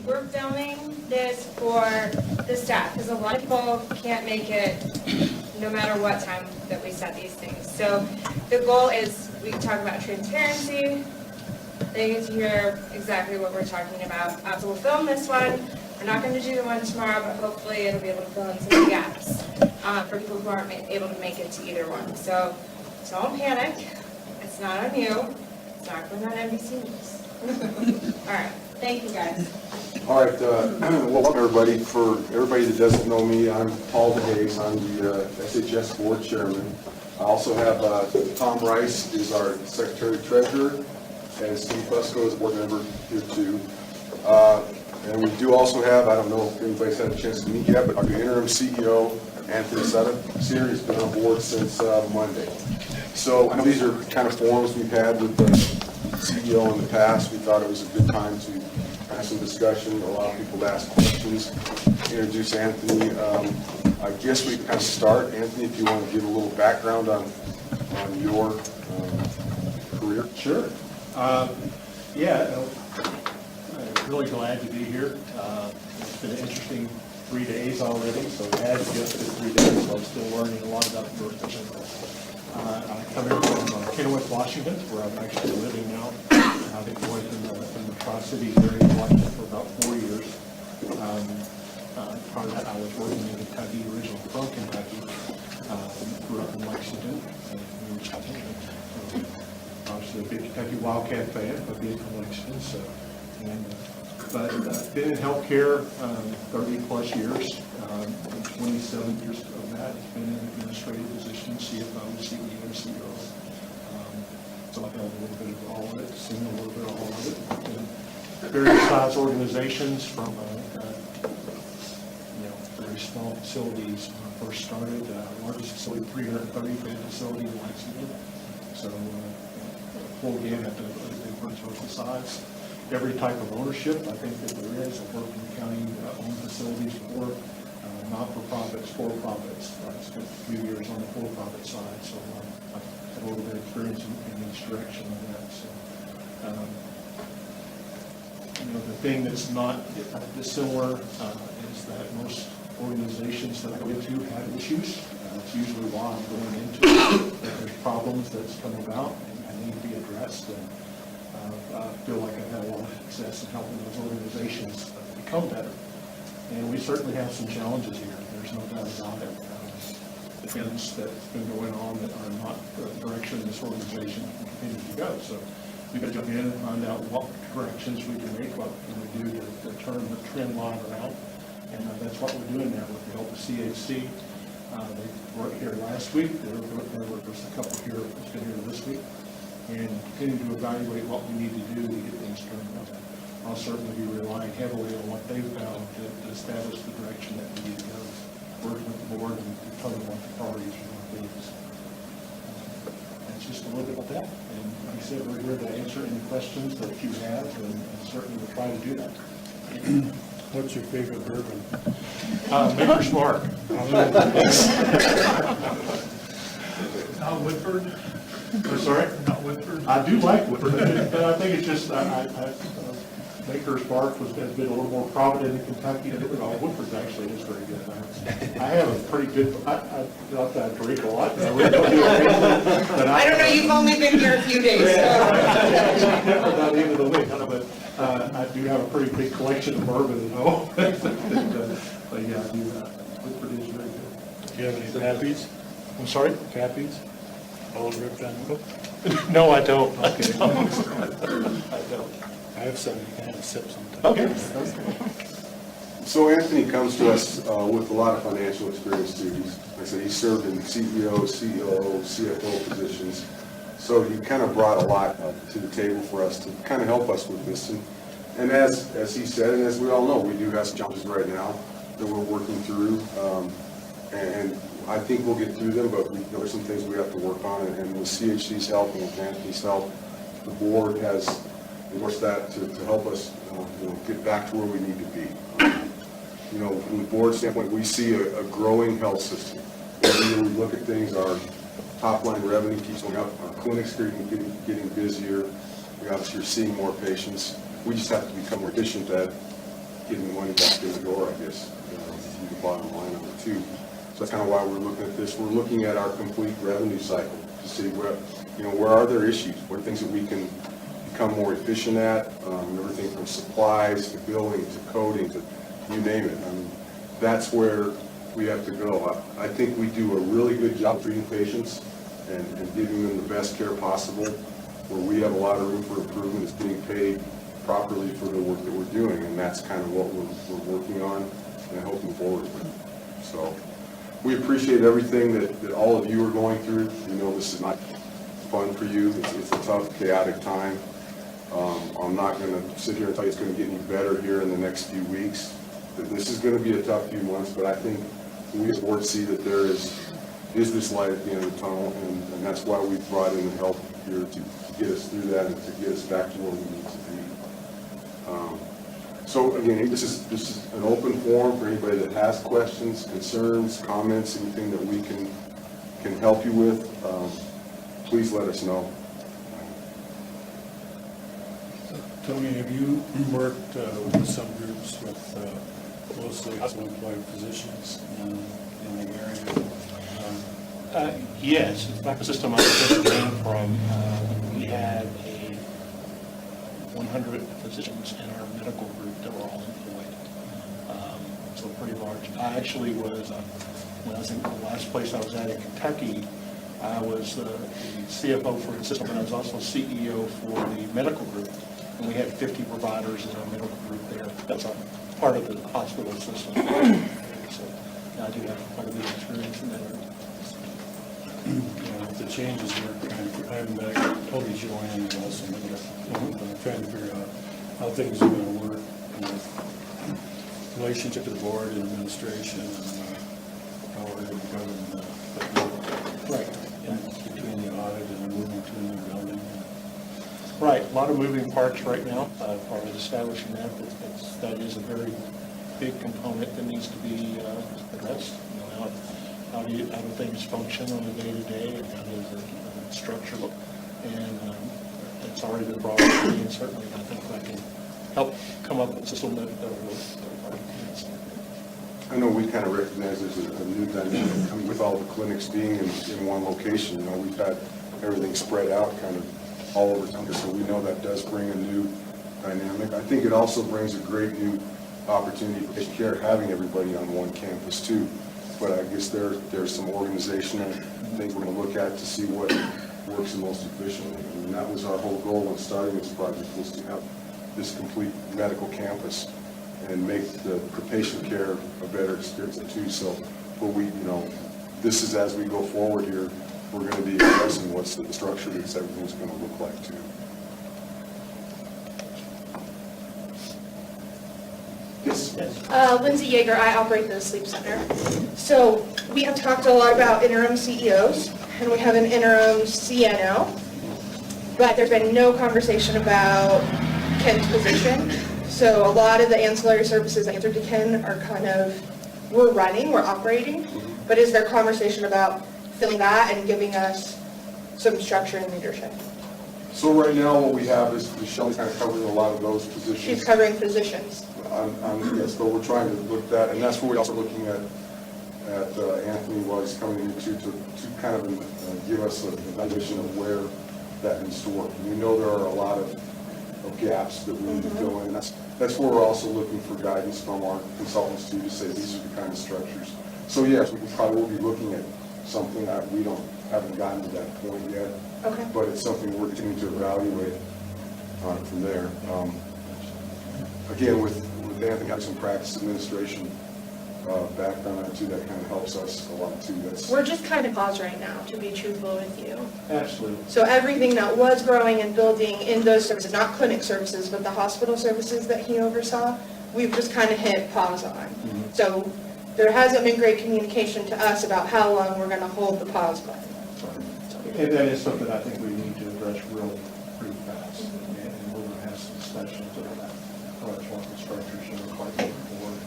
We're filming this for the staff because a lot of people can't make it no matter what time that we set these things. So the goal is we can talk about transparency. They get to hear exactly what we're talking about. So we'll film this one. We're not going to do the one tomorrow, but hopefully it'll be able to fill in some of the gaps for people who aren't able to make it to either one. So don't panic. It's not on you. It's not going on NBC News. All right. Thank you, guys. All right. Welcome, everybody. For everybody that doesn't know me, I'm Paul DeHaze. I'm the SHS Board Chairman. I also have Tom Rice is our Secretary-Treasurer, and Steve Fusco is a board member here too. And we do also have, I don't know if anybody's had a chance to meet yet, but our interim CEO, Anthony Sutter, has been on board since Monday. So I know these are kind of forums we've had with the CEO in the past. We thought it was a good time to have some discussion, allow people to ask questions, introduce Anthony. I guess we can kind of start. Anthony, if you want to give a little background on your career. Sure. Yeah, I'm really glad to be here. It's been an interesting 3 days already, so it has just been 3 days, so I'm still learning a lot about the profession. I come here from Kennewick, Washington, where I'm actually living now. I've been going in the Tri-Cities area of Washington for about 4 years. Prior to that, I was working in Kentucky, originally from Kentucky. Grew up in Lexington, and obviously a big Kentucky Wildcat fan, but being from Lexington, so. But been in healthcare 30 plus years. 27 years of that has been in administrative positions, CFO, CEO, CEO. So I've held a little bit of all of it, seen a little bit of all of it. And various size organizations from very small facilities. When I first started, largest facility, 330-bed facility in Lexington. So full gamut of different sorts of size. Every type of ownership, I think that there is. I've worked in county-owned facilities before, not-for-profits, for-profits. I spent a few years on the for-profit side, so I've had a little bit of experience in each direction of that. So, the thing that's not dissimilar is that most organizations that I go into have issues. It's usually why I'm going into it. There's problems that's come about and need to be addressed. And I feel like I've had a lot of success in helping those organizations become better. And we certainly have some challenges here. There's no doubt about it. The things that's been going on that are not the direction this organization can continue to go. So we've got to jump in and find out what directions we can make, what can we do to turn the trend line around. And that's what we're doing now with the help of CHC. They were here last week. There was a couple here that's been here this week. And continue to evaluate what we need to do to get things turned up. I'll certainly be relying heavily on what they've found to establish the direction that we need to go. Working with the board and determine what the priorities are going to be. That's just a little bit about that. And like I said, we're here to answer any questions that you have, and certainly we'll try to do that. What's your favorite bourbon? Maker's Mark. Whitford? I'm sorry? Not Whitford? I do like Whitford, but I think it's just, Maker's Mark has been a little more prominent in Kentucky than Woodford's actually is very good. I have a pretty good, not that I drink a lot, but I really don't do anything. But I don't know, you've only been here a few days, so. About the end of the week, but I do have a pretty big collection of bourbon at home. But yeah, I do, Woodford is very good. Do you have any Pappies? I'm sorry? Pappies? Old Rip John Cook? No, I don't. Okay. I don't. I have some, you can have a sip sometime. Okay. So Anthony comes to us with a lot of financial experience too. Like I said, he served in CEO, COO, CFO positions. So he kind of brought a lot to the table for us to kind of help us with this. And as he said, and as we all know, we do have some challenges right now that we're working through. And I think we'll get through them, but there's some things we have to work on. And with CHC's help and with Anthony's help, the board has endorsed that to help us get back to where we need to be. From the board standpoint, we see a growing health system. Every year we look at things, our top line revenue keeps going up, our clinics are getting busier, we obviously are seeing more patients. We just have to become more efficient at getting the money back in the door, I guess, is the bottom line of it too. So that's kind of why we're looking at this. We're looking at our complete revenue cycle to see where are there issues? What are things that we can become more efficient at? Everything from supplies to billing to coding to you name it. I mean, that's where we have to go. I think we do a really good job treating patients and giving them the best care possible. Where we have a lot of room for improvement is being paid properly for the work that we're doing, and that's kind of what we're working on and hoping forward with. So we appreciate everything that all of you are going through. You know this is not fun for you. It's a tough, chaotic time. I'm not going to sit here and tell you it's going to get any better here in the next few weeks. This is going to be a tough few months, but I think we as a board see that there is this light at the end of the tunnel, and that's why we brought in the help here to get us through that and to get us back to where we need to be. So again, this is an open forum for anybody that has questions, concerns, comments, anything that we can help you with. Please let us know. Tony, have you worked with some groups with mostly hospital-employed physicians in the area? Yes, in fact, the system I just came from, we had 100 physicians in our medical group that were all employed. So pretty large. I actually was, when I was in the last place I was at in Kentucky, I was the CFO for the system, and I was also CEO for the medical group. And we had 50 providers in our medical group there. That's a part of the hospital system. So I do have quite a bit of experience in that area. The changes we're trying to, I'm totally Joanne also, but I'm trying to figure out how things are going to work with relationship to the board and administration and how we're going to govern Right. between the audit and moving to a new building. Right, a lot of moving parts right now. Part of establishing that is a very big component that needs to be addressed. You know, how do things function on a day-to-day, and how does the structure look? And it's already been brought up to me, and certainly I think I can help come up with a system that will. I know we kind of recognize there's a new dynamic. I mean, with all the clinics being in one location, you know, we've had everything spread out kind of all over town, so we know that does bring a new dynamic. I think it also brings a great new opportunity for patient care, having everybody on one campus too. But I guess there's some organizational things we're going to look at to see what works the most efficiently. I mean, that was our whole goal when starting this project, was to have this complete medical campus and make the patient care a better experience too. So, but this is as we go forward here, we're going to be addressing what's the structure that everything's going to look like too. Yes. Lindsay Yeager, I operate the sleep center. So we have talked a lot about interim CEOs, and we have an interim CNO, but there's been no conversation about Ken's position. So a lot of the ancillary services that answer to Ken are we're running, we're operating, but is there conversation about filling that and giving us some structure and leadership? So right now what we have is Shelley's kind of covering a lot of those positions. She's covering physicians. Yes, but we're trying to look at that, and that's what we're also looking at Anthony while he's coming in to kind of give us a evaluation of where that needs to work. We know there are a lot of gaps that we need to fill in. That's where we're also looking for guidance from our consultants to say these are the kind of structures. So yes, we probably will be looking at something that we haven't gotten to that point yet. Okay. But it's something we're continuing to evaluate from there. Again, with Anthony having some practice administration background too, that kind of helps us a lot too. We're just kind of paused right now, to be truthful with you. Absolutely. So everything that was growing and building in those services, not clinic services, but the hospital services that he oversaw, we've just kind of hit pause on. So there hasn't been great communication to us about how long we're going to hold the pause button. And that is something I think we need to address really pretty fast. And we're going to have some discussions about that, what the structure should look like going forward.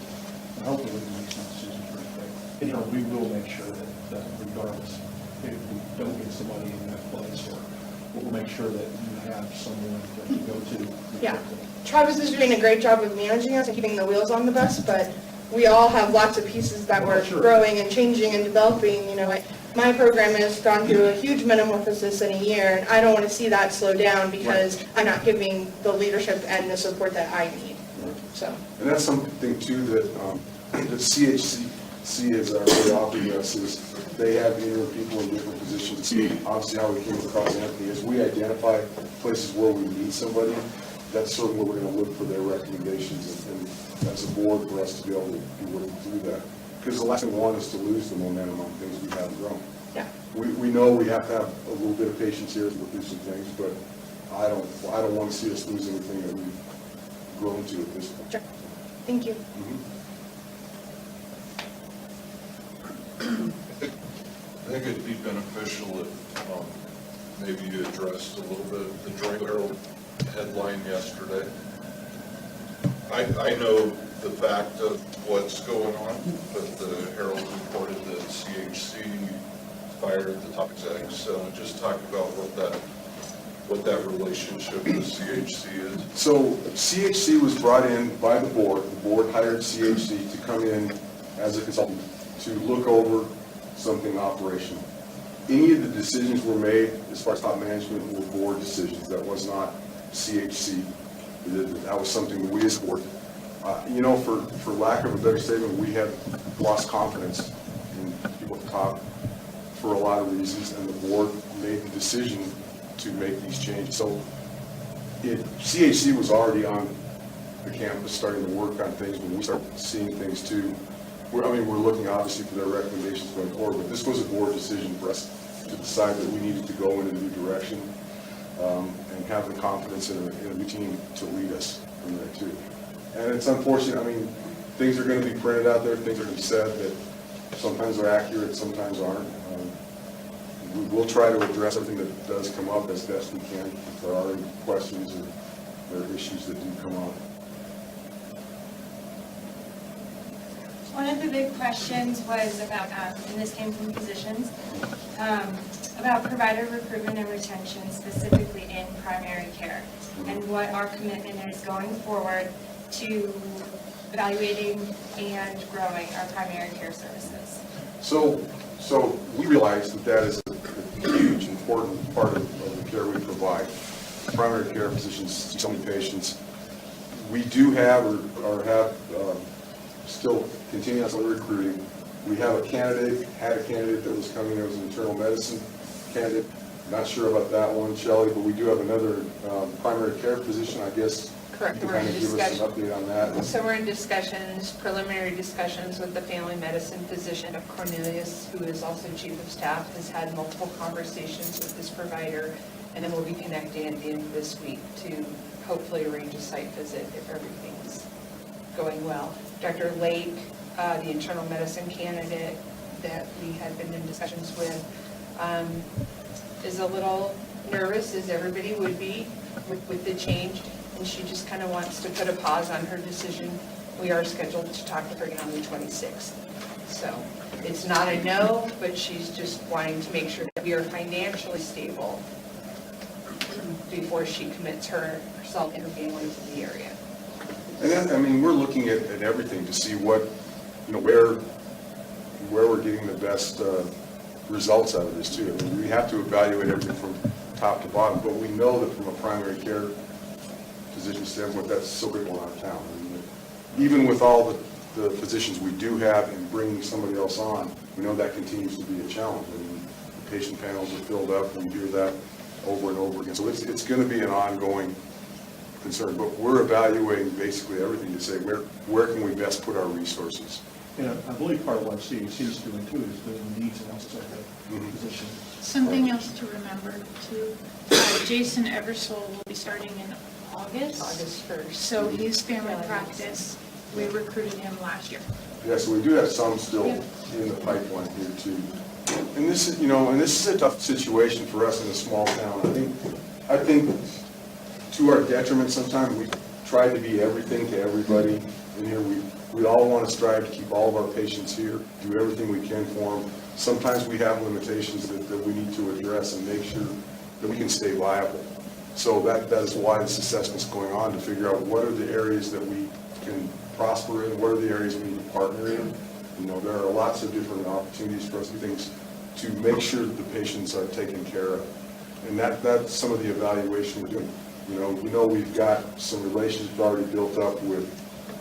And hopefully we can make some decisions pretty quick. And, we will make sure that regardless, if we don't get somebody in that place or we'll make sure that you have someone to go to. Yeah. Travis is doing a great job of managing us and keeping the wheels on the bus, but we all have lots of pieces that we're growing and changing and developing. You know, my program has gone through a huge metamorphosis in a year, and I don't want to see that slow down because I'm not giving the leadership and the support that I need. So. And that's something too that the CHC is really offering us is they have interim people in different positions. Obviously how we came across Anthony is we identify places where we need somebody. That's sort of where we're going to look for their recommendations and as a board for us to be able to be working through that. Because the last thing we want is to lose the momentum on things we have grown. Yeah. We know we have to have a little bit of patience here to work through some things, but I don't want to see us lose anything that we've grown to at this point. Sure. Thank you. I think it'd be beneficial if maybe you addressed a little bit of the Joint Herald headline yesterday. I know the fact of what's going on, but the Herald reported that CHC fired the top execs. So just talk about what that relationship with CHC is. So CHC was brought in by the board. The board hired CHC to come in as a consultant to look over something operational. Any of the decisions were made as far as top management were board decisions. That was not CHC. That was something that we as a board. You know, for lack of a better statement, we had lost confidence in people at the top for a lot of reasons, and the board made the decision to make these changes. So CHC was already on the campus starting to work on things when we started seeing things too. We're looking obviously for their recommendations going forward, but this was a board decision for us to decide that we needed to go in a new direction and have the confidence in a new team to lead us from there too. And it's unfortunate, things are going to be printed out there, things are going to be said that sometimes are accurate, sometimes aren't. We'll try to address everything that does come up as best we can. If there are any questions or there are issues that do come up. One of the big questions was about, and this came from physicians, about provider recruitment and retention, specifically in primary care, and what our commitment is going forward to evaluating and growing our primary care services. So we realize that is a huge, important part of the care we provide. Primary care physicians see so many patients. We do have or have still continuing on some recruiting. We have had a candidate that was coming, that was an internal medicine candidate. Not sure about that one, Shelley, but we do have another primary care physician, I guess. Correct, You we're can in kind of give us an discussion. update on that. So we're in discussions, preliminary discussions with the family medicine physician of Cornelius, who is also chief of staff, has had multiple conversations with this provider, and then we'll be connecting at the end of this week to hopefully arrange a site visit if everything's going well. Dr. Lake, the internal medicine candidate that we had been in discussions with, is a little nervous, as everybody would be, with the change, and she just kind of wants to put a pause on her decision. We are scheduled to talk to her again on the 26th. So it's not a no, but she's just wanting to make sure that we are financially stable before she commits herself and her family to the area. And then, we're looking at everything to see what, where we're getting the best results out of this too. We have to evaluate everything from top to bottom, but we know that from a primary care physician standpoint, that's so critical in our town. Even with all the physicians we do have and bringing somebody else on, we know that continues to be a challenge. The patient panels are filled up, and we hear that over and over again. So it's going to be an ongoing concern, but we're evaluating basically everything to say where can we best put our resources. And I believe part of what CHC is doing too is doing needs analysis of the position. Something else to remember too, Jason Eversole will be starting in August. August 1st. So his family practice, we recruited him last year. Yeah, so we do have some still in the pipeline here too. And this is a tough situation for us in a small town. I think to our detriment sometimes we try to be everything to everybody in here. We all want to strive to keep all of our patients here, do everything we can for them. Sometimes we have limitations that we need to address and make sure that we can stay viable. So that is why this assessment's going on, to figure out what are the areas that we can prosper in, what are the areas we need to partner in. You know, there are lots of different opportunities for us to do things to make sure that the patients are taken care of. And that's some of the evaluation we're doing. You know, we've got some relationships already built up with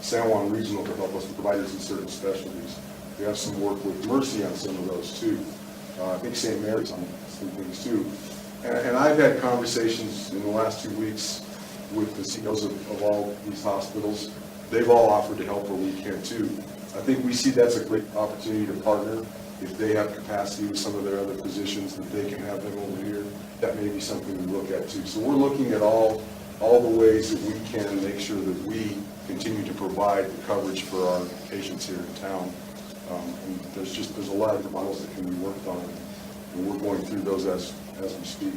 San Juan Regional to help us with providers in certain specialties. We have some work with Mercy on some of those too. I think St. Mary's on some things too. And I've had conversations in the last 2 weeks with the CEOs of all these hospitals. They've all offered to help where we can too. I think we see that's a great opportunity to partner. If they have capacity with some of their other physicians, that they can have them over here. That may be something we look at too. So we're looking at all the ways that we can make sure that we continue to provide the coverage for our patients here in town. And there's a lot of models that can be worked on, and we're going through those as we speak.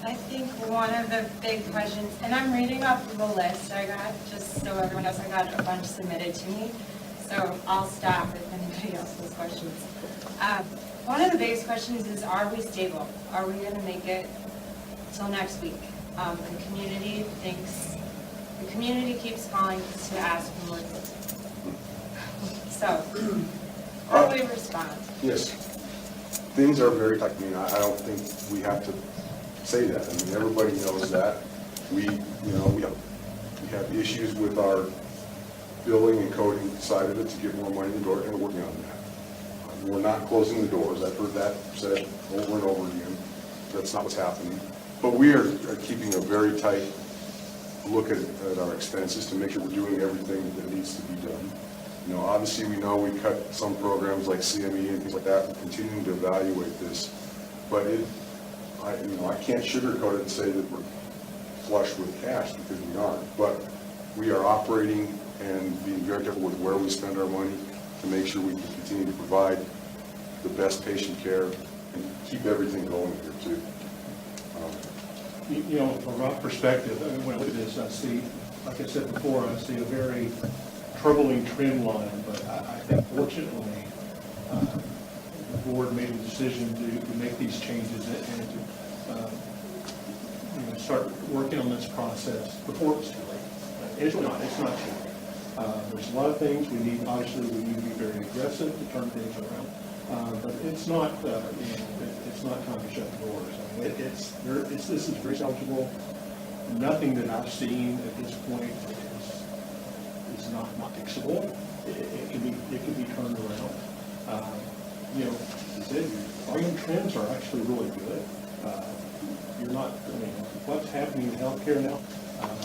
I think one of the big questions, and I'm reading off of the list I got, just so everyone knows, I got a bunch submitted to me, so I'll stop if anybody else has questions. One of the biggest questions is, are we stable? Are we going to make it till next week? The community keeps calling to ask for more. So, how do we respond? Yes. Things are very tight. I mean, I don't think we have to say that. I mean, everybody knows that. We have issues with our billing and coding side of it to get more money in the door, and we're working on that. We're not closing the doors. I've heard that said over and over again. That's not what's happening. But we are keeping a very tight look at our expenses to make sure we're doing everything that needs to be done. You know, obviously we know we cut some programs like CME and things like that. We're continuing to evaluate this. But I can't sugarcoat it and say that we're flush with cash, because we aren't. But we are operating and being very careful with where we spend our money to make sure we can continue to provide the best patient care and keep everything going here too. You know, from our perspective, when I look at this, I see, like I said before, I see a very troubling trend line, but I think fortunately, the board made a decision to make these changes and to start working on this process before it was too late. It's not too late. There's a lot of things we need to be very aggressive to turn things around, but it's not, it's not time to shut the doors. I mean, this is very salvageable. Nothing that I've seen at this point is not fixable. It can be turned around. As I said, volume trends are actually really good. What's happening in healthcare now,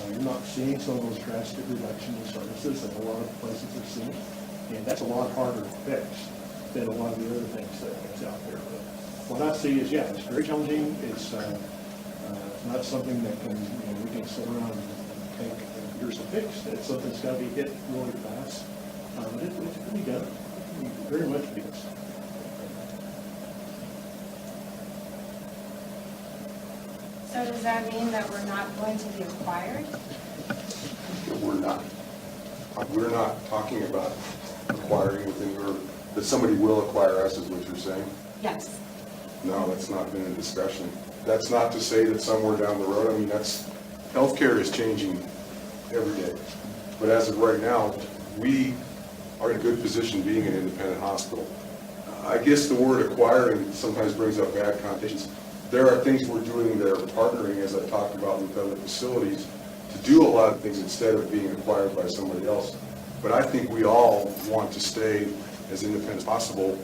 you're not seeing some of those drastic reductions in services that a lot of places are seeing. And that's a lot harder to fix than a lot of the other things that's out there. But what I see is, it's very challenging. It's not something that we can sit around and take years to fix. It's something that's got to be hit really fast. But it can be done. Very much be done. So does that mean that we're not going to be acquired? We're not. We're not talking about acquiring within that somebody will acquire us, is what you're saying? Yes. No, that's not been a discussion. That's not to say that somewhere down the road, healthcare is changing every day. But as of right now, we are in a good position being an independent hospital. I guess the word acquiring sometimes brings up bad connotations. There are things we're doing that are partnering, as I talked about with other facilities, to do a lot of things instead of being acquired by somebody else. But I think we all want to stay as independent as possible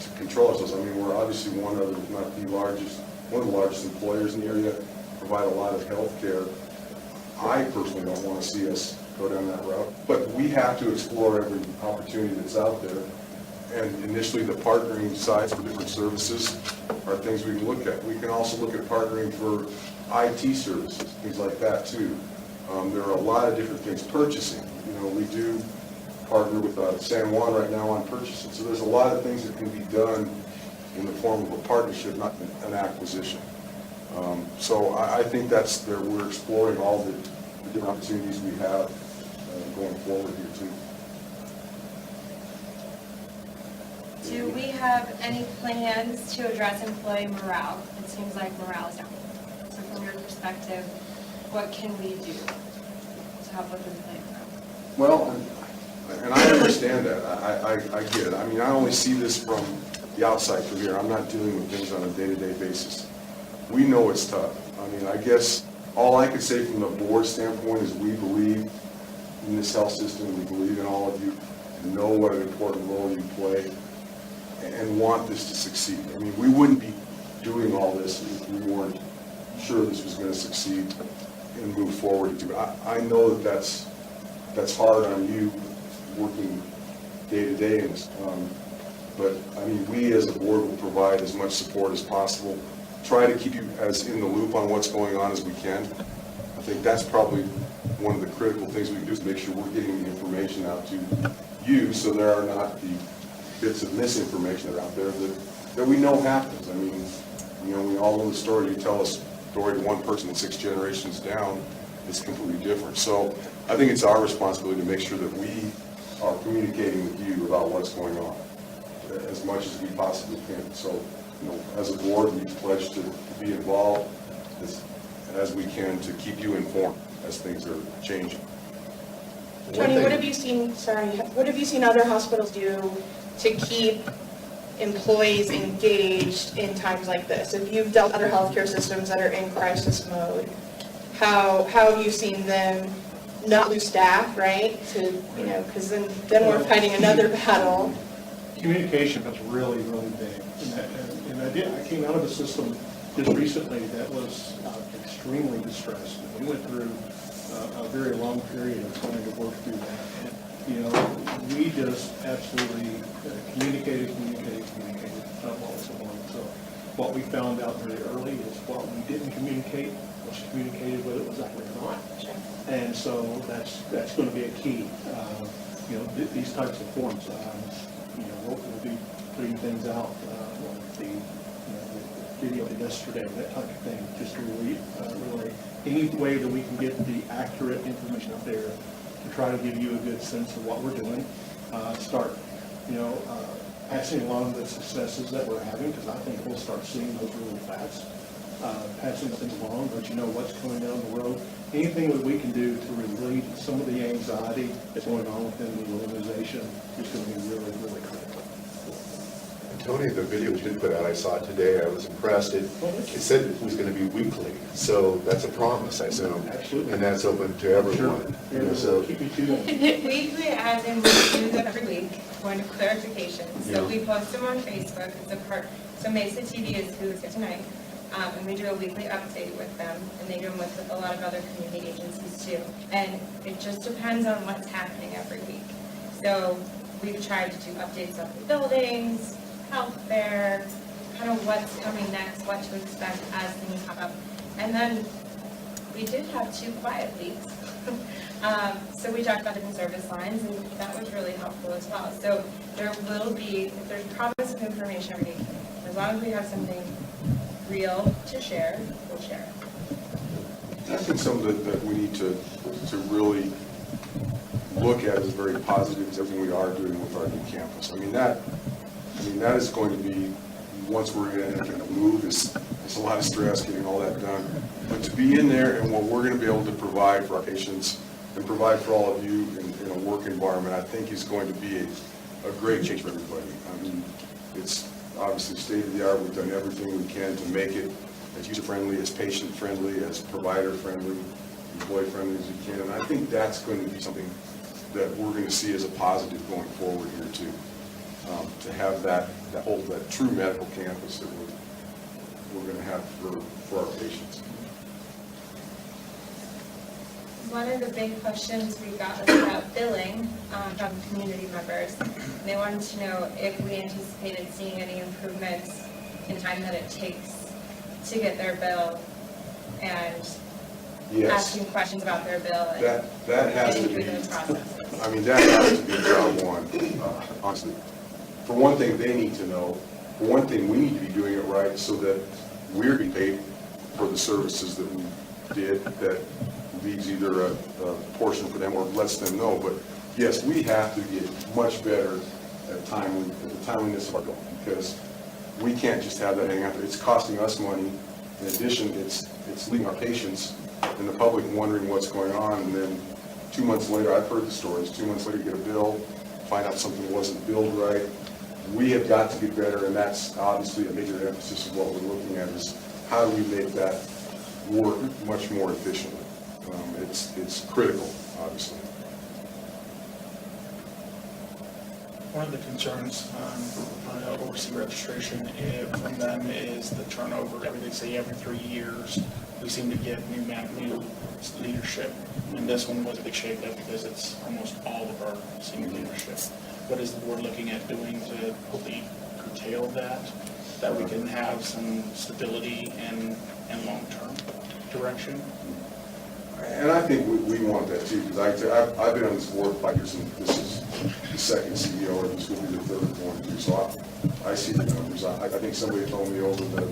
to control ourselves. We're obviously one of the largest employers in the area, provide a lot of health care. I personally don't want to see us go down that route, but we have to explore every opportunity that's out there. And initially, the partnering sides for different services are things we can look at. We can also look at partnering for IT services, things like that too. There are a lot of different things. Purchasing, we do partner with San Juan right now on purchasing. So there's a lot of things that can be done in the form of a partnership, not an acquisition. So I think that's there. We're exploring all the different opportunities we have going forward here too. Do we have any plans to address employee morale? It seems like morale is down. So from your perspective, what can we do to help with employee morale? Well, and I understand that, I get it. I mean, I only see this from the outside from here. I'm not dealing with things on a day-to-day basis. We know it's tough. I mean, I guess all I could say from the board standpoint is we believe in this health system, we believe in all of you, and know what an important role you play, and want this to succeed. I mean, we wouldn't be doing all this if we weren't sure this was going to succeed and move forward. I know that that's hard on you working day to day in this. But I mean, we as a board will provide as much support as possible, try to keep you as in the loop on what's going on as we can. I think that's probably one of the critical things we can do is make sure we're getting the information out to you so there are not the bits of misinformation that are out there that we know happens. I mean, you know, we all know the story. You tell a story to one person and 6 generations down, it's completely different. So I think it's our responsibility to make sure that we are communicating with you about what's going on as much as we possibly can. So, you know, as a board, we pledge to be involved as we can to keep you informed as things are changing. Tony, what have you seen other hospitals do to keep employees engaged in times like this? If you've dealt with other healthcare systems that are in crisis mode, how have you seen them not lose staff, right? To, you know, because then we're fighting another battle. Communication is really, really big. And I came out of a system just recently that was extremely distressed. We went through a very long period of trying to work through that. And, you know, we just absolutely communicated what was going on. So what we found out very early is what we didn't communicate was communicated whether it was that way or not. Sure. And so that's going to be a key. You know, these types of forms. You know, we'll be putting things out, like the video yesterday, that type of thing, just to really any way that we can get the accurate information out there to try to give you a good sense of what we're doing. Start, you know, passing along the successes that we're having, because I think we'll start seeing those really fast. Passing things along, but you know what's coming down the road. Anything that we can do to relieve some of the anxiety that's going on within the organization is going to be really, really critical. Tony, the video that you did put out, I saw it today, I was impressed. It said it was going to be weekly, so that's a promise, I assume. Absolutely. And that's open to everyone. Sure. You know, so Keep you tuned. Weekly, as in we do them every week, going to clarification. So Yeah. we post them on Facebook. It's a part. So Mesa TV is who is here tonight. And we do a weekly update with them, and they do them with a lot of other community agencies too. And it just depends on what's happening every week. So we've tried to do updates of the buildings, health fair, kind of what's coming next, what to expect as things pop up. And then we did have 2 quiet weeks. So we talked about different service lines, and that was really helpful as well. So there will be, there's promise of information every week. As long as we have something real to share, we'll share it. I think something that we need to really look at is very positive is everything we are doing with our new campus. I mean, that is going to be, once we're in and a move, it's a lot of stress getting all that done. But to be in there and what we're going to be able to provide for our patients and provide for all of you in a work environment, I think is going to be a great change for everybody. I mean, it's obviously state-of-the-art. We've done everything we can to make it as user-friendly, as patient-friendly, as provider-friendly, employee-friendly as we can. And I think that's going to be something that we're going to see as a positive going forward here too. To have that true medical campus that we're going to have for our patients. One of the big questions we got was about billing from community members. They wanted to know if we anticipated seeing any improvements in time that it takes to get their bill and Yes. asking questions about their bill and That has to getting be, through those processes. I mean, that has to be job one, honestly. For one thing, they need to know. For one thing, we need to be doing it right so that we're being paid for the services that we did, that leaves either a portion for them or lets them know. But yes, we have to get much better at the timeliness of our goal, because we can't just have that hang out there. It's costing us money. In addition, it's leaving our patients and the public wondering what's going on, and then 2 months later, I've heard the stories, 2 months later, you get a bill, find out something wasn't billed right. We have got to get better, and that's obviously a major emphasis of what we're looking at, is how do we make that work much more efficiently. It's critical, obviously. One of the concerns on overseas registration from them is the turnover. They say every 3 years, we seem to get new leadership. And this one was a big shakeup because it's almost all of our senior leadership. What is the board looking at doing to hopefully curtail that we can have some stability and long-term direction? And I think we want that too, because I've been on this board 5 years, and this is the second CEO, and this will be the third one too. So I see the numbers. I think somebody told me over the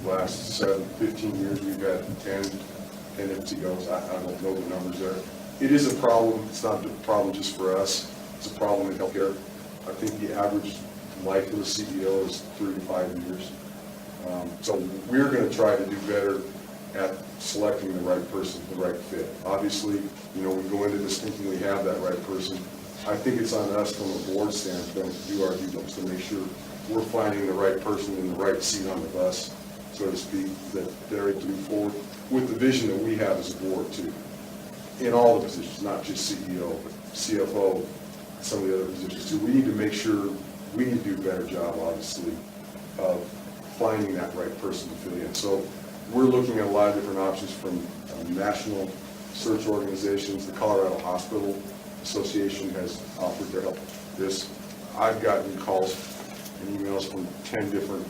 last 15 years, we've had 10 MCOs. I don't know the numbers there. It is a problem. It's not a problem just for us. It's a problem in healthcare. I think the average life of a CEO is 3 to 5 years. So we're going to try to do better at selecting the right person, the right fit. Obviously, we go into this thinking we have that right person. I think it's on us from a board standpoint to do our due diligence to make sure we're finding the right person in the right seat on the bus, so to speak, that they're able to move forward with the vision that we have as a board too. In all the positions, not just CEO, but CFO, some of the other positions too. We need to make sure, we need to do a better job, obviously, of finding that right person to fit in. So we're looking at a lot of different options from national search organizations. The Colorado Hospital Association has offered their help with this. I've gotten calls and emails from 10 different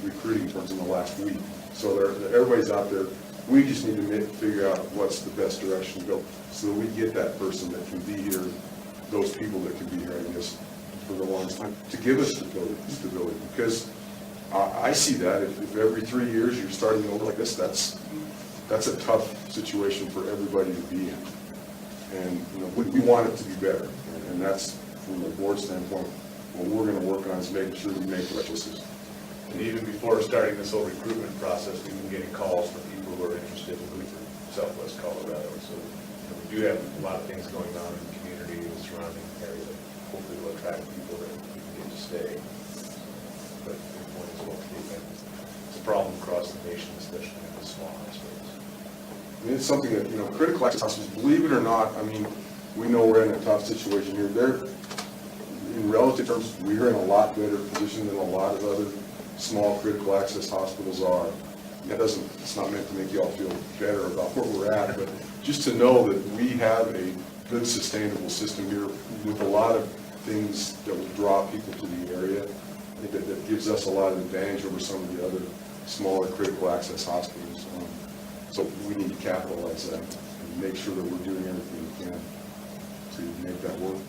recruiting firms in the last week. So everybody's out there. We just need to figure out what's the best direction to go so that we get that person that can be here, those people that can be here, I guess, for the longest time, to give us stability. Because I see that if every 3 years you're starting over like this, that's a tough situation for everybody to be in. And we want it to be better, and that's from the board standpoint. What we're going to work on is making sure we make the right choices. And even before starting this whole recruitment process, we've been getting calls from people who are interested in moving from Southwest Colorado. So we do have a lot of things going on in the community and the surrounding area that hopefully will attract people that we can get to stay. But the point is, well, it's a problem across the nation, especially in the small hospitals. And it's something that, critical access hospitals, believe it or not, we know we're in a tough situation here. In relative terms, we're in a lot better position than a lot of other small critical access hospitals are. It's not meant to make you all feel better about where we're at, but just to know that we have a good, sustainable system here with a lot of things that will draw people to the area. I think that gives us a lot of advantage over some of the other smaller critical access hospitals. So we need to capitalize that and make sure that we're doing everything we can to make that work.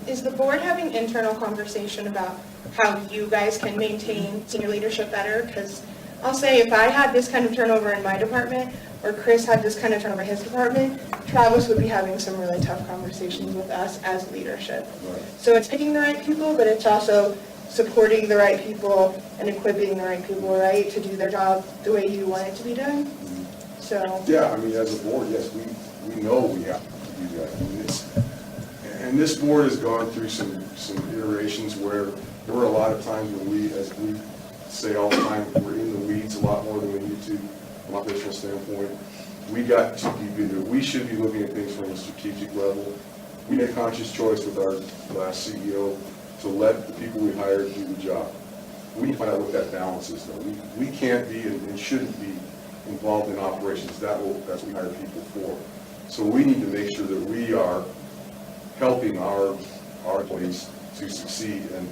Is the board having internal conversation about how you guys can maintain senior leadership better? Because I'll say if I had this kind of turnover in my department, or Chris had this kind of turnover in his department, Travis would be having some really tough conversations with us as leadership. Right. So it's picking the right people, but it's also supporting the right people and equipping the right people, right, to do their job the way you want it to be done. So. Yeah, as a board, yes, we know we have to do that. And this board has gone through some iterations where there were a lot of times when we, as we say all the time, we're in the weeds a lot more than we need to from an operational standpoint. We got too deep into it. We should be looking at things from a strategic level. We made a conscious choice with our last CEO to let the people we hired do the job. We need to find out what that balance is, though. We can't be and shouldn't be involved in operations. That's what we hire people for. So we need to make sure that we are helping our employees to succeed and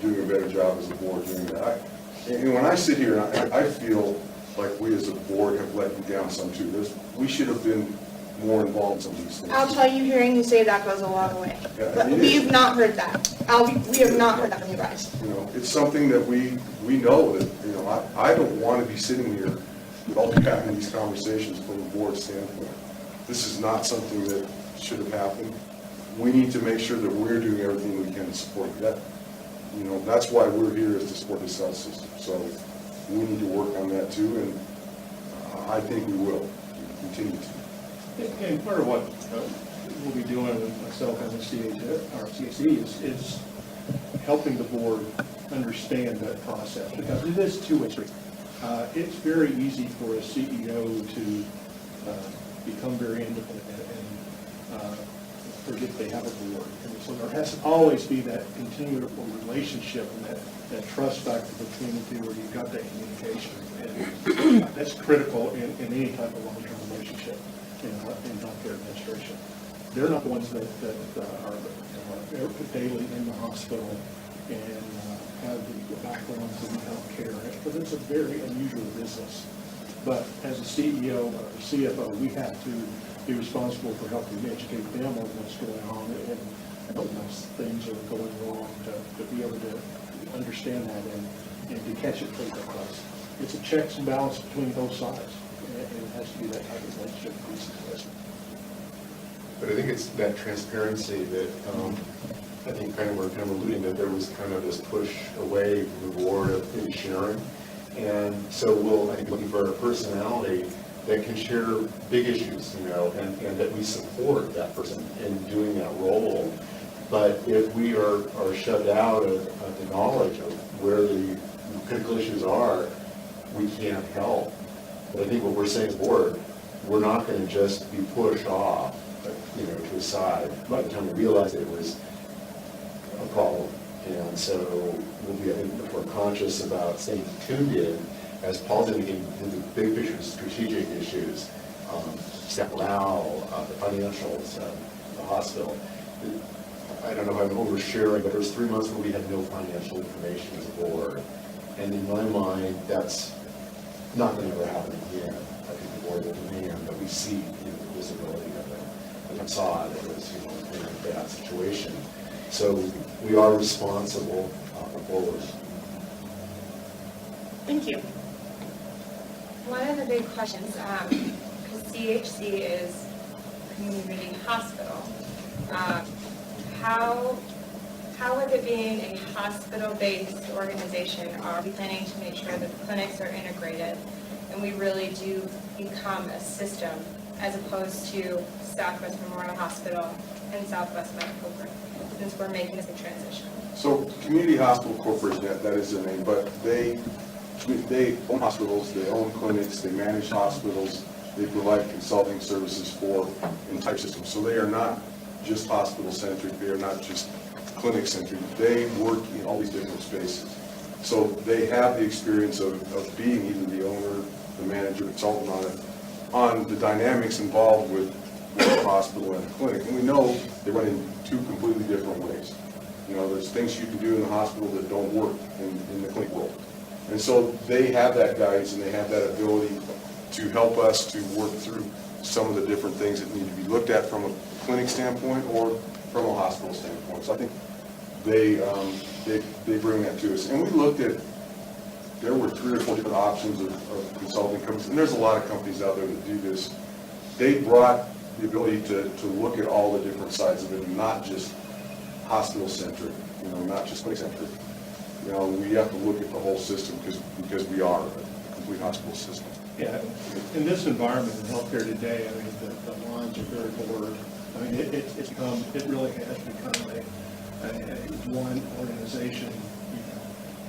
doing a better job as a board doing that. And when I sit here, I feel like we as a board have let you down some too. We should have been more involved in some of these things. I'll tell you, hearing you say that goes a long way. Yeah, But we've not heard that. We have not heard that from you guys. It's something that we know that, I don't want to be sitting here with all you having these conversations from a board standpoint. This is not something that should have happened. we need to make sure that we're doing everything we can to support that. You know, that's why we're here, is to support this health system. So we need to work on that too, and I think we will continue to. And part of what we'll be doing with myself and the CAC is helping the board understand that process, because it is two-way street. It's very easy for a CEO to become very independent and forget they have a board. And so there has to always be that continual relationship and that trust factor between the two, where you've got that communication. And that's critical in any type of long-term relationship in healthcare administration. They're not the ones that are daily in the hospital and have the background in healthcare, because it's a very unusual business. But as a CEO or CFO, we have to be responsible for helping educate them on what's going on and when those things are going wrong, to be able to understand that and to catch it before it does. It's a checks and balance between both sides, and it has to be that type of relationship to be successful. But I think it's that transparency that I think kind of we're kind of alluding that there was kind of this push away from the board of maybe sharing. And so we'll, I think, looking for a personality that can share big issues, you know, and that we support that person in doing that role. But if we are shut out of the knowledge of where the critical issues are, we can't help. But I think what we're saying as a board, we're not going to just be pushed off, you know, to the side by the time we realize it was a problem. And so we'll be, I think, more conscious about staying tuned in, as Paul's indicating, the big picture strategic issues, staff morale, the financials, the hospital. I don't know if I'm oversharing, but there was 3 months where we had no financial information as a board. And in my mind, that's not going to ever happen again. I think the board will demand that we see, you know, the visibility of it. I saw it was, you know, a bad situation. So we are responsible forward. Thank you. One of the big questions, because CHC is a community hospital, how with it being a hospital-based organization, are we planning to make sure that the clinics are integrated and we really do become a system as opposed to Southwest Memorial Hospital and Southwest Medical Group, since we're making this a transition? So Community Hospital Corporation, that is their name, but they own hospitals, they own clinics, they manage hospitals, they provide consulting services for entire systems. So they are not just hospital-centric, they are not just clinic-centric, they work in all these different spaces. So they have the experience of being either the owner, the manager, consultant on the dynamics involved with the hospital and the clinic. And we know they run in 2 completely different ways. You know, there's things you can do in the hospital that don't work in the clinic world. And so they have that guidance and they have that ability to help us to work through some of the different things that need to be looked at from a clinic standpoint or from a hospital standpoint. So I think they bring that to us. And we looked at, there were 3 or 4 different options of consulting companies, and there's a lot of companies out there that do this. They brought the ability to look at all the different sides of it, not just hospital-centric, you know, not just clinic-centric. You know, we have to look at the whole system because we are a complete hospital system. Yeah, in this environment in healthcare today, I mean, the lines are very blurred. I mean, it really has become a one organization. You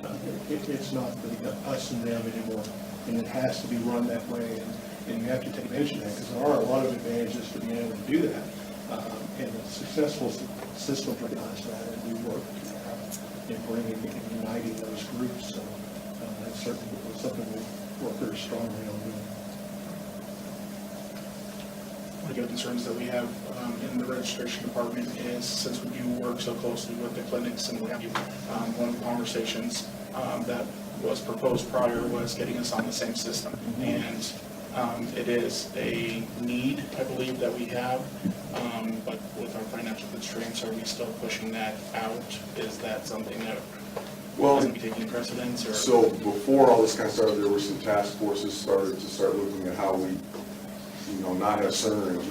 know, it's not the us and them anymore, and it has to be run that way. And you have to take advantage of that, because there are a lot of advantages to being able to do that. And a successful system recognize that, and we work in bringing and uniting those groups. So that's certainly something we work very strongly on doing. One of the concerns that we have in the registration department is, since we do work so closely with the clinics and what have you, one of the conversations that was proposed prior was getting us on the same system. And it is a need, I believe, that we have, but with our financial constraints, are we still pushing that out? Is that something that isn't taking precedence? Or? So before all this kind of started, there were some task forces started to start looking at how we, you know, not have center and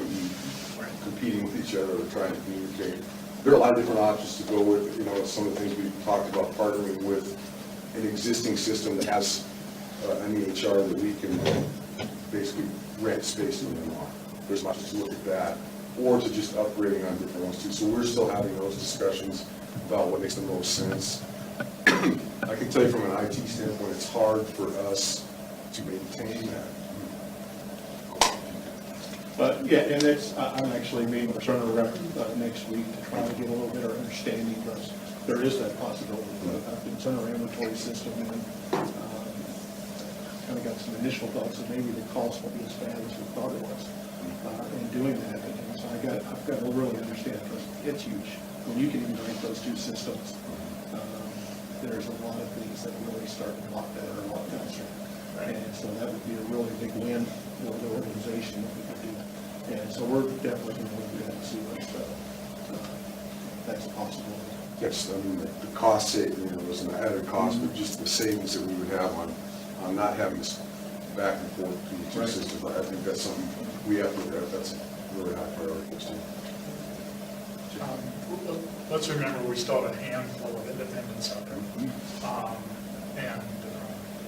competing with each other or trying to communicate. There are a lot of different options to go with, some of the things we've talked about, partnering with an existing system that has an EHR that we can basically rent space from them on. There's much to look at that, or to just upgrading on different ones too. So we're still having those discussions about what makes the most sense. I can tell you from an IT standpoint, it's hard for us to maintain that. But, yeah, and it's, I'm actually meeting with Turner Rec next week to try to get a little better understanding, because there is that possibility. I've been Turner inventory system, and kind of got some initial thoughts that maybe the cost won't be as bad as we thought it was in doing that. And so I've got to really understand, because it's huge. When you can integrate those two systems, there's a lot of things that really start a lot better, a lot faster. And so that would be a really big win for the organization if we could do that. And so we're definitely going to look at that and see what that's a possibility. Yes, I mean, the cost saving, was an added cost, but just the savings that we would have on not having this back and forth between the two systems. I think that's something we have to look at. That's a really high priority. Let's remember, we still have a handful of independents out there. And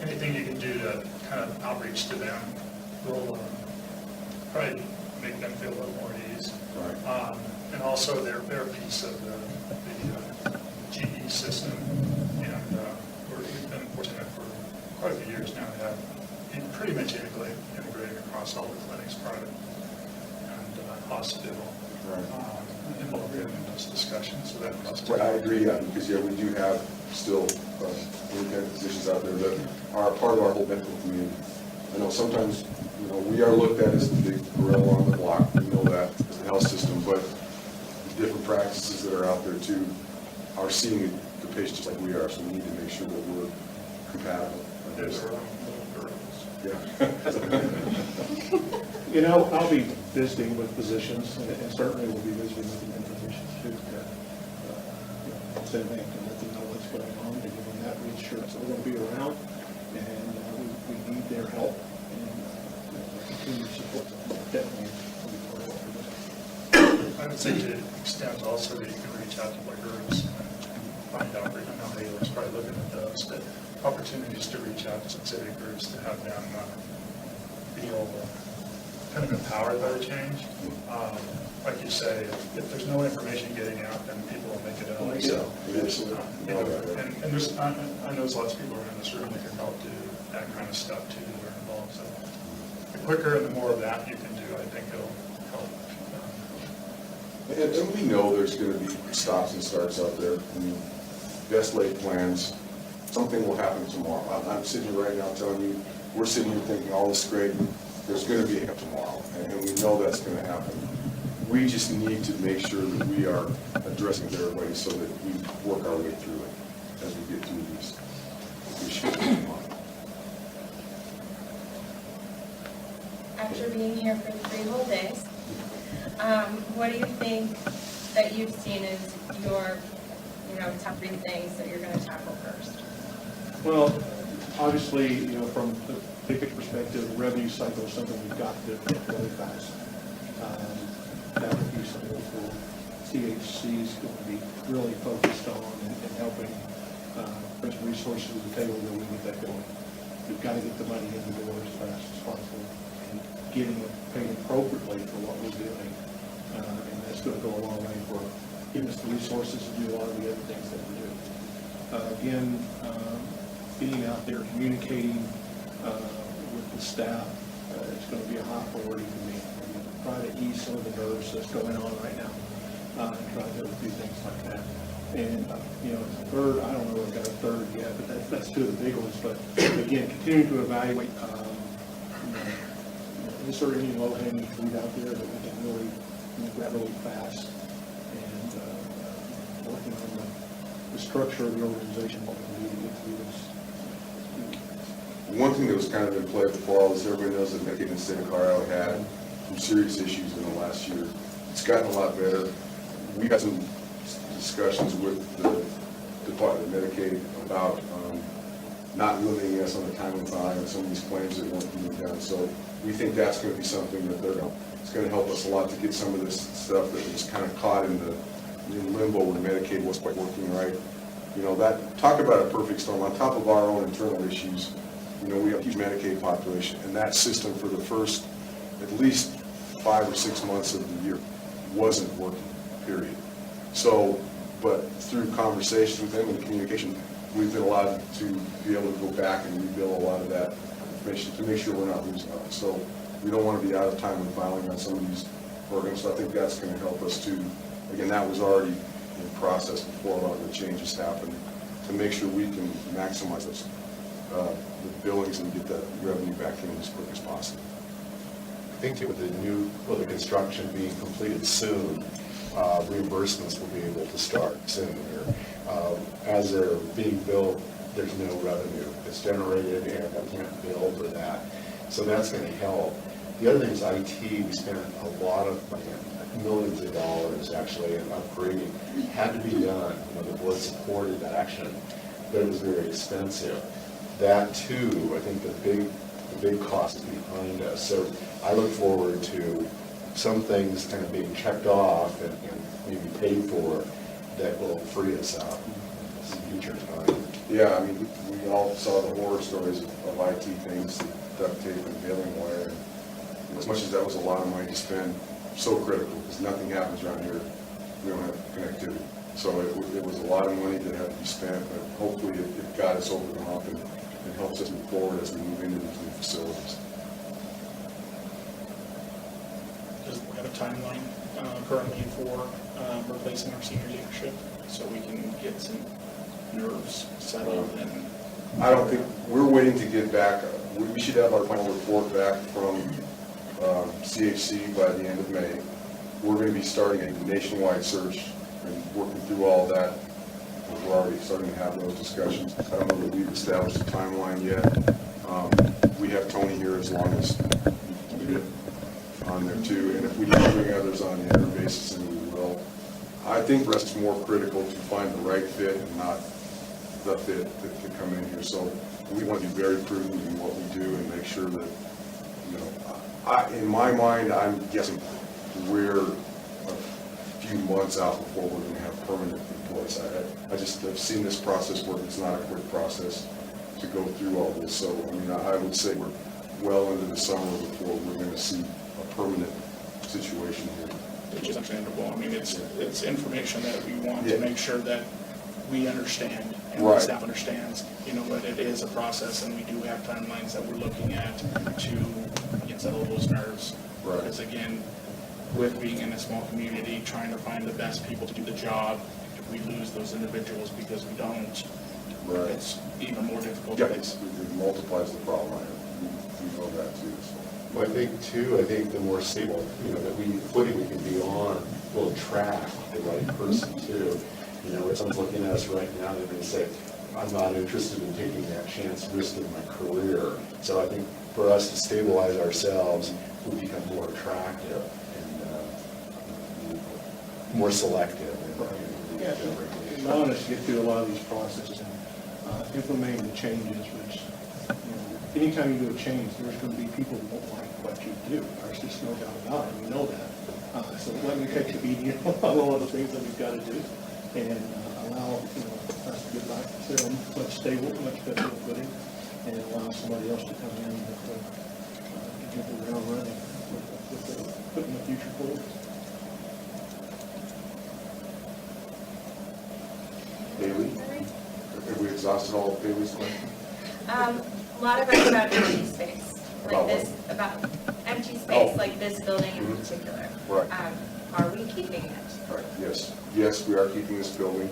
anything you can do to kind of outreach to them will probably make them feel a little more at ease. Right. And also their piece of the GE system. And we've been fortunate for quite a few years now to have it pretty much integrated across all the clinics, private and hospital. Right. Involved in those discussions, so that process. But I agree, because we do have still independent positions out there that are part of our whole medical community. I know sometimes, we are looked at as the big gorilla on the block. We know that as a health system, but the different practices that are out there too are seeing the patients like we are, so we need to make sure that we're compatible. There's our own little girls. Yeah. I'll be visiting with physicians, and certainly we'll be visiting with the physicians too. Same thing, to let them know what's going on, to give them that reassurance that we're going to be around, and we need their help, and continued support. Definitely. I would say to extent also that you can reach out to what groups and find out, I know Haley's probably looking at those, but opportunities to reach out to specific groups to have them feel kind of empowered by the change. Like you say, if there's no information getting out, then people will make it up. So, and there's, I know there's lots of people around this room that can help do that kind of stuff too, that are involved. So the quicker and the more of that you can do, I think it'll help. And we know there's going to be stops and starts out there. I mean, best laid plans, something will happen tomorrow. I'm sitting here right now telling you, we're sitting here thinking all this great. There's going to be a hiccup tomorrow, and we know that's going to happen. We just need to make sure that we are addressing their way so that we work our way through it as we get through these issues. After being here for 3 whole days, what do you think that you've seen as your, top 3 things that you're going to tackle first? Well, obviously, from the big picture perspective, the revenue cycle is something we've got to get really fast. That would be something for THC is going to be really focused on and helping bring some resources to the table that we get that going. We've got to get the money in the door as fast as possible and getting it paid appropriately for what we're doing. And that's going to go a long way for giving us the resources to do a lot of the other things that we do. Again, being out there communicating with the staff, it's going to be a high priority for me. Try to ease some of the nerves that's going on right now, and try to do a few things like that. And, third, I don't know if I've got a third yet, but that's 2 of the big ones. But again, continuing to evaluate, is there any low-hanging fruit out there that we can really grab really fast, and working on the structure of the organization, what we can do to get through this. One thing that was kind of in play before all this, everybody knows that Medicaid and Santa Clara had some serious issues in the last year. It's gotten a lot better. We had some discussions with the Department of Medicaid about not limiting us on the time of time and some of these claims that weren't being done. So we think that's going to be something that they're going to It's gonna help us a lot to get some of this stuff that was kind of caught in limbo when Medicaid wasn't quite working right. You know, that, talk about a perfect storm. On top of our own internal issues, you know, we have a huge Medicaid population, and that system for the first at least 5 or 6 months of the year wasn't working, period. So, but through conversations with them and communication, we've been allowed to be able to go back and rebuild a lot of that information to make sure we're not losing out. So we don't want to be out of time when filing on some of these programs, so I think that's going to help us to, again, that was already in process before a lot of the changes happened, to make sure we can maximize those the billings and get that revenue back in as quick as possible. I think too, with the construction being completed soon, reimbursements will be able to start soon here. As they're being built, there's no revenue that's generated, and I can't bill for that. So that's going to help. The other thing is IT. We spent a lot of money, millions of dollars actually, in upgrading. Had to be done. You know, the board supported that action, but it was very expensive. That too, I think the big cost is behind us. So I look forward to some things kind of being checked off and maybe paid for that will free us up in future time. Yeah, I mean, we all saw the horror stories of IT things, the duct tape and baling wire. And as much as that was a lot of money to spend, so critical, because nothing happens around here, we don't have connectivity. So it was a lot of money that had to be spent, but hopefully it got us over the hump and it helps us move forward as we move into these new facilities. Does we have a timeline currently for replacing our senior leadership, so we can get some nerves settled and... I don't think, we're waiting to get back, we should have our final report back from CHC by the end of May. We're going to be starting a nationwide search and working through all that. We're already starting to have those discussions. I don't know that we've established a timeline yet. We have Tony here as long as we get on there too, and if we need to bring others on an interim basis, then we will. I think for us it's more critical to find the right fit and not the fit that could come in here. So we want to be very prudent in what we do and make sure that, you know, in my mind, I'm guessing we're a few months out before we're going to have permanent employees. I've seen this process work. It's not a quick process to go through all this. So, I mean, I would say we're well into the summer before we're going to see a permanent situation here. Which is understandable. I mean, it's information that we want to make sure that we understand and the staff understands, you know, but it is a process and we do have timelines that we're looking at to settle those nerves. Right. Because again, with being in a small community, trying to find the best people to do the job, if we lose those individuals because we don't, it's even more difficult. Yeah, it multiplies the problem. We know that too. So. Well, I think the more stable, you know, that footing we can be on will attract the right person too. You know, if someone's looking at us right now, they may say, I'm not interested in taking that chance, risking my career. So I think for us to stabilize ourselves, we become more attractive and more selective. Yeah, allowing us to get through a lot of these processes and implementing the changes, which, you know, anytime you do a change, there's going to be people who won't like what you do. There's just no doubt about it. We know that. So let me take the beating on all of the things that we've got to do and allow, you know, us to get back to them much stable, much better footing, and allow somebody else to come in and get the ground running with putting the future forward. Haley, have we exhausted all of Haley's questions? A lot of it about empty space, like this, about empty space, like this building in particular. Right. Are we keeping it? Right. Yes, we are keeping this building.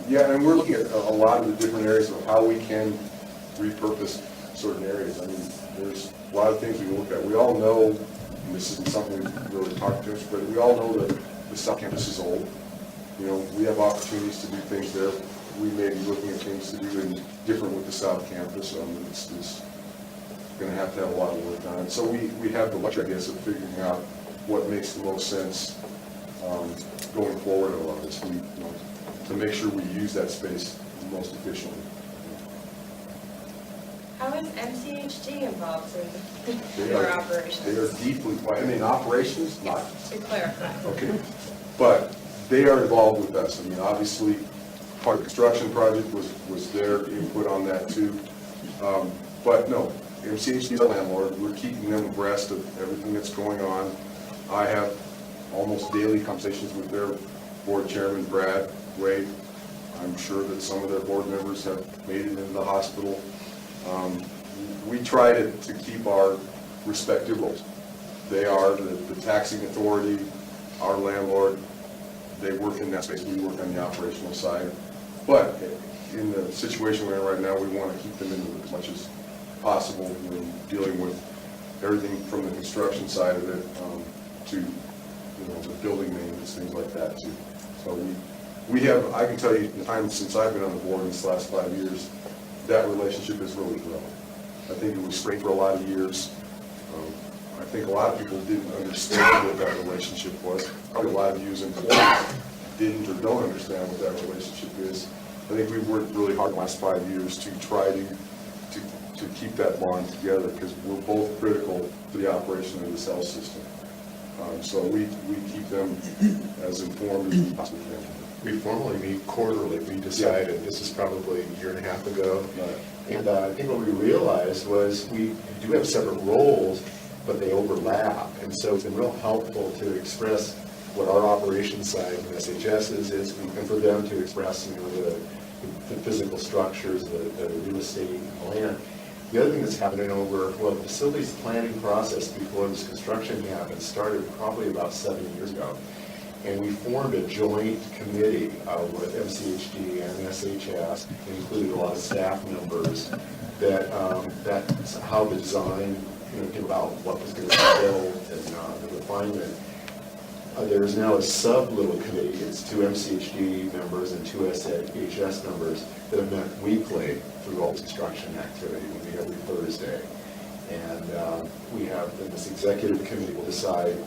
Yeah, and we're looking at a lot of the different areas of how we can repurpose certain areas. I mean, there's a lot of things we look at. We all know, and this isn't something we've really talked to us, but we all know that the South Campus is old. You know, we have opportunities to do things there. We may be looking at things to do in different with the South Campus. It's going to have a lot of work done. So we have the luxury, I guess, of figuring out what makes the most sense going forward in a lot of this, to make sure we use that space most efficiently. How is MCHD involved in They your are operations? deeply, I mean, operations, not, To clarify. okay, but they are involved with us. I mean, obviously, part of the construction project was their input on that too. But no, MCHD is our landlord. We're keeping them abreast of everything that's going on. I have almost daily conversations with their board chairman, Brad Wade. I'm sure that some of their board members have made it into the hospital. We try to keep our respective roles. They are the taxing authority, our landlord. They work in that space. We work on the operational side. But in the situation we're in right now, we want to keep them in as much as possible when dealing with everything from the construction side of it to the building maintenance, things like that too. So we have, I can tell you, the time since I've been on the board in this last 5 years, that relationship has really grown. I think it was strained for a lot of years. I think a lot of people didn't understand what that relationship was. Probably a lot of you as employees didn't or don't understand what that relationship is. I think we've worked really hard the last 5 years to try to keep that bond together because we're both critical to the operation of this health system. So we keep them as informed as we possibly can. We formally meet quarterly. We decided, this is probably a year and a half ago. And I think what we realized was we do have separate roles, but they overlap. And so it's been real helpful to express what our operations side of SHS is, and for them to express, the physical structures, the real estate, and the land. The other thing that's happening over, well, the facilities planning process before this construction happened started probably about 7 years ago. And we formed a joint committee with MCHD and SHS, and included a lot of staff members that's how the design came about, what was going to be built, and the refinement. There is now a sub-little committee. It's 2 MCHD members and 2 SHS members that have met weekly through all this construction activity. We meet every Thursday. And we have, this executive committee will decide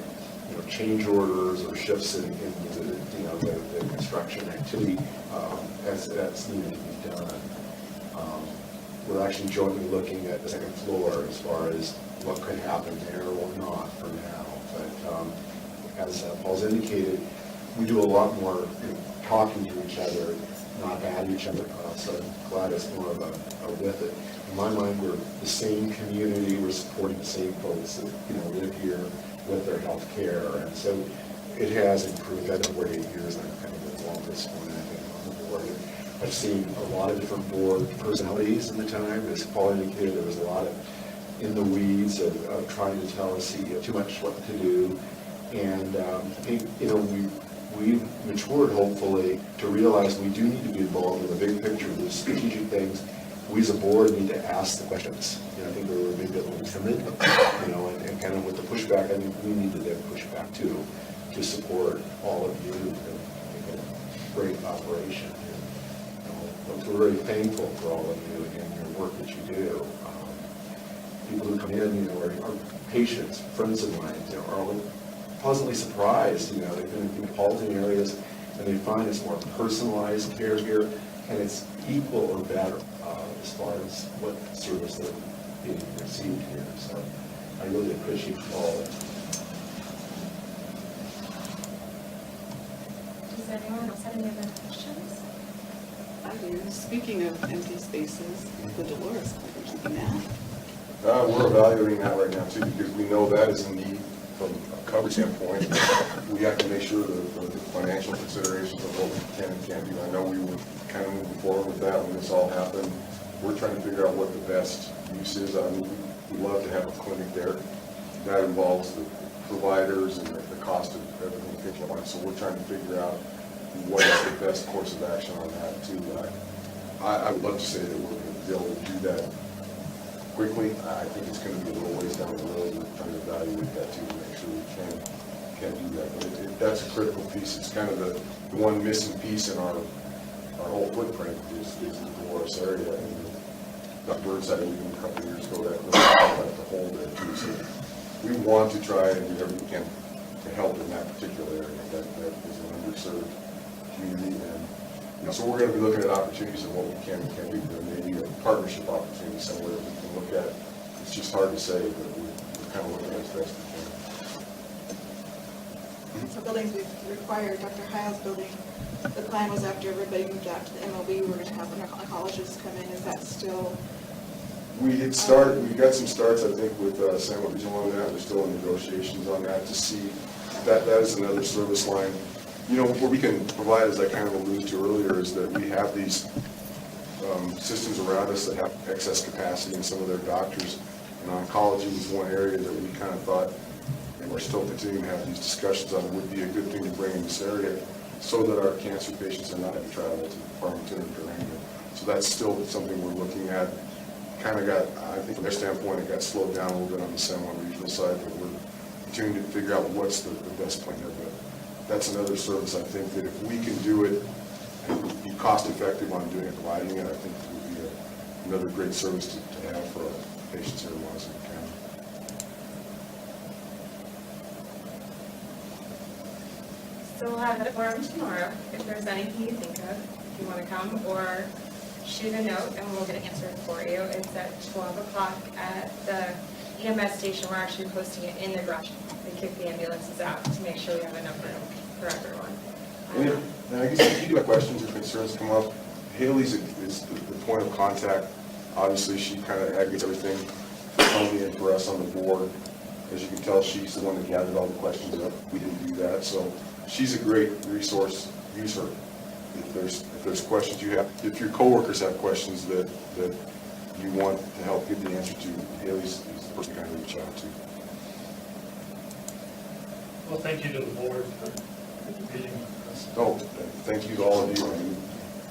change orders or shifts in the construction activity as that's needed to be done. We're actually jointly looking at the second floor as far as what could happen there or not for now. But as Paul's indicated, we do a lot more talking to each other, not at each other. So I'm glad it's more of a with it. In my mind, we're the same community. We're supporting the same folks that live here with their health care. And so it has improved. I've been board 8 years, and I'm kind of the longest one on the board. I've seen a lot of different board personalities in the time. As Paul indicated, there was a lot of in the weeds of trying to tell us too much what to do. And I think, we've matured, hopefully, to realize we do need to be involved in the big picture, the strategic things. We as a board need to ask the questions. I think we were maybe a little timid, and kind of with the pushback, I think we need to then push back too, to support all of you and make a great operation. We're very thankful for all of you and your work that you do. People who come in, are patients, friends of mine, are all pleasantly surprised. They've been in halting areas, and they find it's more personalized care here, and it's equal or better as far as what service they're being received here. So I really appreciate all of it. Does anyone else have any other questions? I do. Speaking of empty spaces, the Dolores Clinic, now. We're evaluating that right now too, because we know that is a need from a coverage standpoint. We have to make sure the financial considerations of what we can and can't do. I know we were kind of moving forward with that when this all happened. We're trying to figure out what the best use is. I mean, we'd love to have a clinic there. That involves the providers and the cost of everything. So we're trying to figure out what is the best course of action on that too. I would love to say that we're going to be able to do that quickly. I think it's going to be a little ways down the road. We're trying to evaluate that too to make sure we can do that. But that's a critical piece. It's kind of the one missing piece in our whole footprint is the Dolores area. And Dr. Burnside, even a couple of years ago, that really had to hold it too. So we want to try and do everything we can to help in that particular area. That is an underserved community, and So we're gonna be looking at opportunities and what we can and can't do, there may be a partnership opportunity somewhere we can look at. It's just hard to say, but we're kind of looking at it as best we can. So buildings we've required, Dr. Heil's building, the plan was after everybody moved out to the MOB, we were gonna have an oncologist come in, is that still? We got some starts, I think, with San Juan Regional on that. We're still in negotiations on that to see, that is another service line. You know, what we can provide, as I kind of alluded to earlier, is that we have these systems around us that have excess capacity in some of their doctors. And oncology was one area that we kind of thought, and we're still continuing to have these discussions on, would be a good thing to bring in this area so that our cancer patients are not having to travel to Farmington or Durango. So that's still something we're looking at. Kind of got, I think from their standpoint, it got slowed down a little bit on the San Juan Regional side, but we're continuing to figure out what's the best plan there. But that's another service, I think, that if we can do it and be cost effective on doing it, providing it, I think it would be another great service to have for our patients here in Washington County. So we'll have a forum tomorrow, if there's anything you think of, if you want to come, or shoot a note and we'll get it answered for you. It's at 12 o'clock at the EMS station. We're actually posting it in the garage. They kick the ambulances out to make sure we have enough room for everyone. And I guess if you do have questions or concerns come up, Haley's is the point of contact. Obviously, she kind of aggregates everything for Tony and for us on the board. As you can tell, she's the one that gathered all the questions up. We didn't do that, so she's a great resource. Use her. If there's questions you have, if your coworkers have questions that you want to help get the answer to, Haley's is the person to kind of reach out to. Well, thank you to the board for meeting with us. Oh, thank you to all of you. I mean,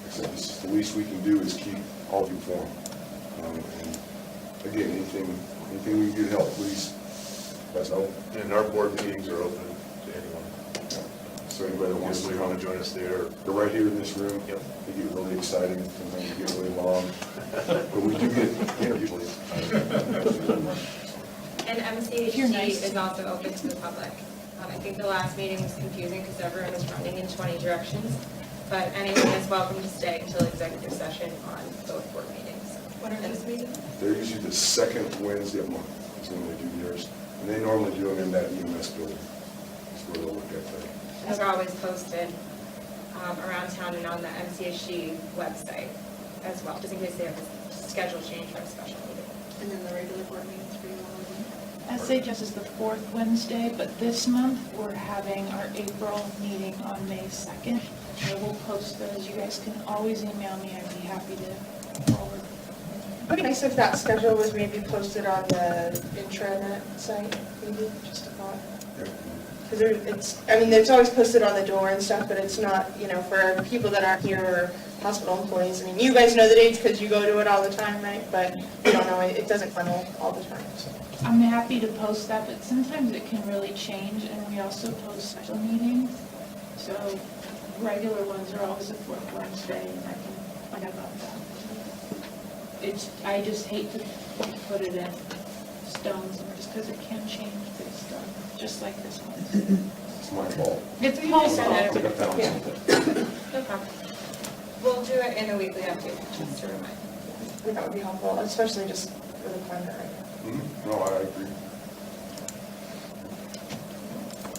except this is the least we can do is keep all of you informed. And again, anything we can do to help, please let us know. And our board meetings are open to anyone. So anybody that wants If you want to join us there. they're right here in this room. Yep. They get really exciting, sometimes they get really long, but we do get interviews. And MCHD is also open to the public. I think the last meeting was confusing because everyone was running in 20 directions, but anyone is welcome to stay until executive session on both board meetings. What are those meetings? They're usually the second Wednesday of the month is when they do theirs. And they normally do them in that EMS building. That's where they'll look at that. Those are always posted around town and on the MCHD website as well, just in case they have a schedule change for a special meeting. And then the regular board meetings for you all of them? SHS is the fourth Wednesday, but this month we're having our April meeting on May 2nd. I will post those. You guys can always email me. I'd be happy to forward. It'd be nice if that schedule was maybe posted on the intranet site, maybe, just a thought. Because it's always posted on the door and stuff, but it's not, for people that aren't here or hospital employees. I mean, you guys know the dates because you go to it all the time, right? But we don't know, it doesn't funnel all the time, so. I'm happy to post that, but sometimes it can really change, and we also post special meetings. So regular ones are always the fourth Wednesday, and I can find out about that. I just hate to put it in stone, just because it can change based on, just like this one. It's my fault. It's I posted. think I found something. No problem. We'll do it in a weekly update, just to remind. I think that would be helpful, especially just for the climate right now. No, I agree.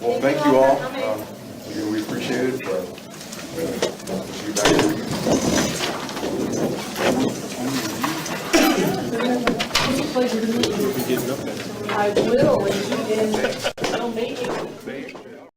Well, Thank thank you you all all. for coming. Again, we appreciate it. See you back here. I will